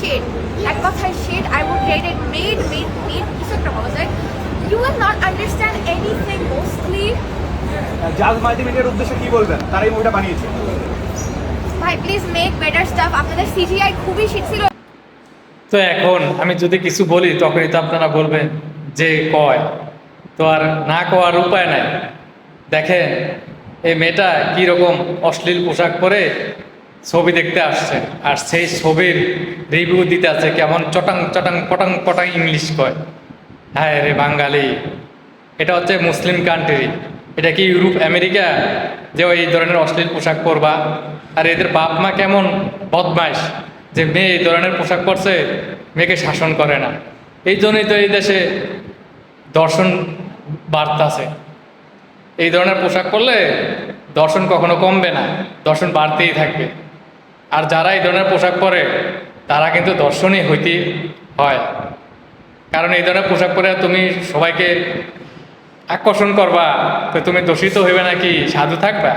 shade. এক কথায় shade, I would rate it made কিছু একটা বলা যায়. You will not understand anything mostly. জাজ মাল্টিমিডিয়ার উদ্দেশ্যে কি বলবেন? তারাই মুভিটা বানিয়েছে। ভাই প্লিজ মেক বেটার স্টাফ. আপনাদের সিজিআই খুবই শীত ছিল. তো এখন আমি যদি কিছু বলি তখনই তো আপনারা বলবেন যে কয়, তো আর না কওয়ার উপায় নাই। দেখেন এই মেয়েটা কীরকম অশ্লীল পোশাক পরে ছবি দেখতে আসছে, আর সেই ছবির রিভিউ দিতে আছে কেমন চটাং চটাং পটাং পটাং ইংলিশ কয়। হ্যাঁ রে বাঙালি, এটা হচ্ছে মুসলিম কান্ট্রি, এটা কি ইউরোপ আমেরিকা যে এই ধরনের অশ্লীল পোশাক পরবা? আর এদের বাপ মা কেমন বদমাইশ যে মেয়ে এই ধরনের পোশাক পরছে, মেয়েকে শাসন করে না। এই জন্যই তো এই দেশে দর্শন বাড়তাছে। এই ধরনের পোশাক পরলে দর্শন কখনো কমবে না, দর্শন বাড়তেই থাকবে। আর যারা এই ধরনের পোশাক পরে তারা কিন্তু দর্শনই হইতে হয়, কারণ এই ধরনের পোশাক পরে তুমি সবাইকে আকর্ষণ করবা, তো তুমি দোষিত হইবে নাকি সাধু থাকবা?